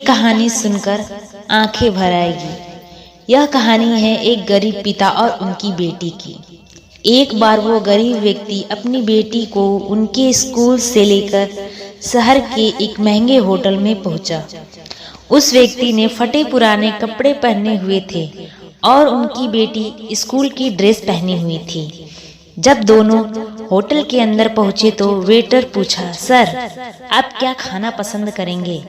कहानी सुनकर आंखें भर आएगी। यह कहानी है एक गरीब पिता और उनकी बेटी की। एक बार वो गरीब व्यक्ति अपनी बेटी को उनके स्कूल से लेकर शहर के एक महंगे होटल में पहुंचा। उस व्यक्ति ने फटे पुराने कपड़े पहने हुए थे और उनकी बेटी स्कूल की ड्रेस पहनी हुई थी। जब दोनों होटल के अंदर पहुंचे तो वेटर पूछा, सर आप क्या खाना पसंद करेंगे?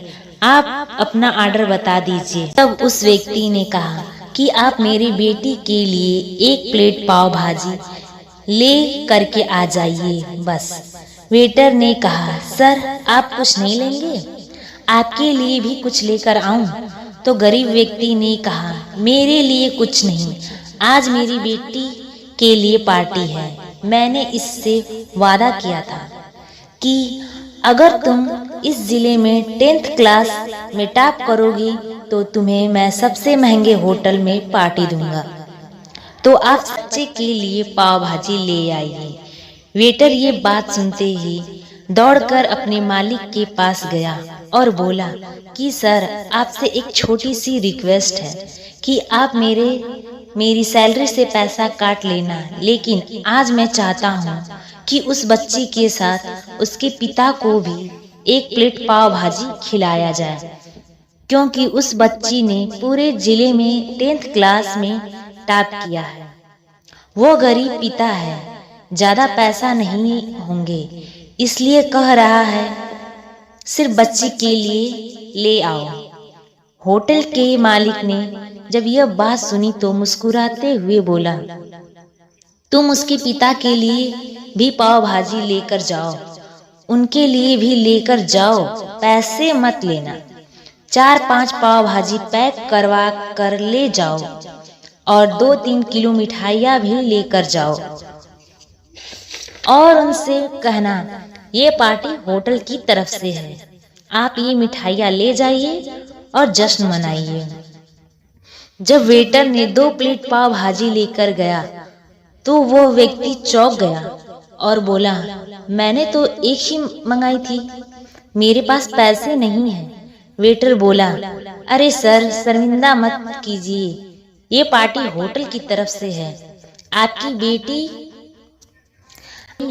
आप अपना ऑर्डर बता दीजिए। तब उस व्यक्ति ने कहा कि आप मेरी बेटी के लिए एक प्लेट पाव भाजी ले करके आ जाइए बस। वेटर ने कहा, सर आप कुछ नहीं लेंगे? आपके लिए भी कुछ लेकर आऊं? तो गरीब व्यक्ति ने कहा, मेरे लिए कुछ नहीं, आज मेरी बेटी के लिए पार्टी है। मैंने इससे वादा किया था कि अगर तुम इस जिले में 10th क्लास में टॉप करोगी तो तुम्हें मैं सबसे महंगे होटल में पार्टी दूंगा। तो आप बच्चे के लिए पाव भाजी ले आइए। वेटर ये बात सुनते ही दौड़कर अपने मालिक के पास गया और बोला कि सर आपसे एक छोटी सी रिक्वेस्ट है कि आप मेरी सैलरी से पैसा काट लेना, लेकिन आज मैं चाहता हूँ कि उस बच्ची के साथ उसके पिता को भी एक प्लेट पाव भाजी खिलाया जाए, क्योंकि उस बच्ची ने पूरे जिले में 10th क्लास में टॉप किया है। वो गरीब पिता है, ज्यादा पैसा नहीं होंगे, इसलिए कह रहा है सिर्फ बच्ची के लिए ले आओ। होटल के मालिक ने जब यह बात सुनी तो मुस्कुराते हुए बोला, तुम उसके पिता के लिए भी पाव भाजी लेकर जाओ, उनके लिए भी लेकर जाओ, पैसे मत लेना। 4-5 पाव भाजी पैक करवा कर ले जाओ और 2-3 किलो मिठाइयाँ भी लेकर जाओ और उनसे कहना ये पार्टी होटल की तरफ से है, आप ये मिठाइयाँ ले जाइए और जश्न मनाइए। जब वेटर ने 2 प्लेट पाव भाजी लेकर गया तो वो व्यक्ति चौंक गया और बोला, मैंने तो एक ही मंगाई थी, मेरे पास पैसे नहीं हैं। वेटर बोला, अरे सर शर्मिंदा मत कीजिए, ये पार्टी होटल की तरफ से है, आपकी बेटी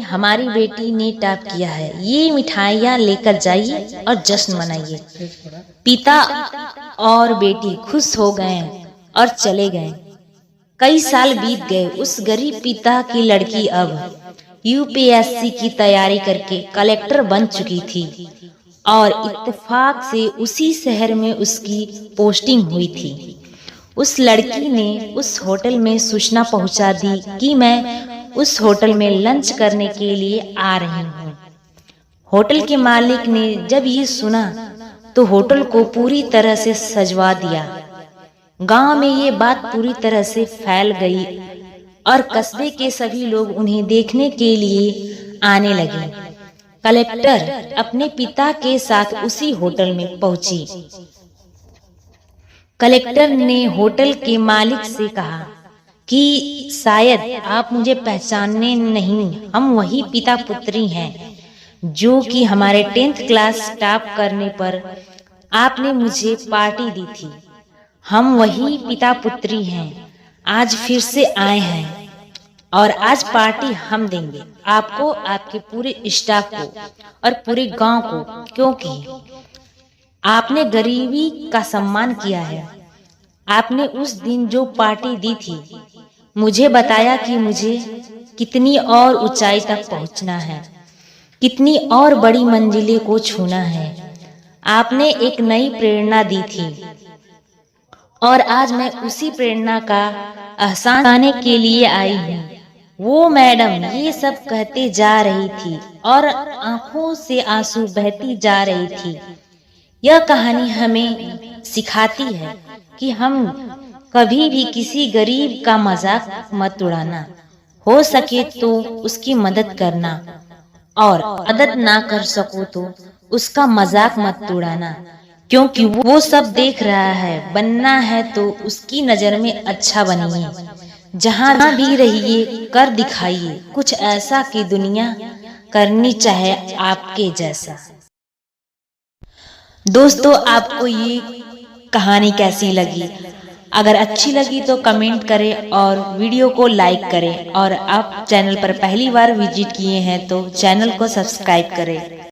हमारी बेटी ने टॉप किया है, ये मिठाइयाँ लेकर जाइए और जश्न मनाइए। पिता और बेटी खुश हो गए और चले गए। कई साल बीत गए। उस गरीब पिता की लड़की अब यूपीएससी की तैयारी करके कलेक्टर बन चुकी थी और इत्तेफाक से उसी शहर में उसकी पोस्टिंग हुई थी। उस लड़की ने उस होटल में सूचना पहुंचा दी कि मैं उस होटल में लंच करने के लिए आ रही हूँ। होटल के मालिक ने जब ये सुना तो होटल को पूरी तरह से सजवा दिया। गांव में ये बात पूरी तरह से फैल गई और कस्बे के सभी लोग उन्हें देखने के लिए आने लगे। कलेक्टर अपने पिता के साथ उसी होटल में पहुंची। कलेक्टर ने होटल के मालिक से कहा कि शायद आप मुझे पहचाने नहीं, हम वही पिता पुत्री हैं जो कि हमारे 10th क्लास टॉप करने पर आपने मुझे पार्टी दी थी। हम वही पिता पुत्री हैं, आज फिर से आए हैं और आज पार्टी हम देंगे आपको, आपके पूरे स्टाफ को और पूरे गांव को, क्योंकि आपने गरीबी का सम्मान किया है। आपने उस दिन जो पार्टी दी थी मुझे बताया कि मुझे कितनी और ऊंचाई तक पहुंचना है, कितनी और बड़ी मंजिलें को छूना है। आपने एक नई प्रेरणा दी थी और आज मैं उसी प्रेरणा का एहसान पाने के लिए आई हूँ। वो मैडम ये सब कहते जा रही थी और आंखों से आंसू बहती जा रही थी। यह कहानी हमें सिखाती है कि हम कभी भी किसी गरीब का मजाक मत उड़ाना, हो सके तो उसकी मदद करना और मदद ना कर सको तो उसका मजाक मत उड़ाना, क्योंकि वो सब देख रहा है। बनना है तो उसकी नजर में अच्छा बनिए, जहाँ भी रहिए कर दिखाइए कुछ ऐसा कि दुनिया करनी चाहे आपके जैसा। दोस्तों, आपको ये कहानी कैसी लगी? अगर अच्छी लगी तो कमेंट करें और वीडियो को लाइक करें, और आप चैनल पर पहली बार विजिट किए हैं तो चैनल को सब्सक्राइब करें।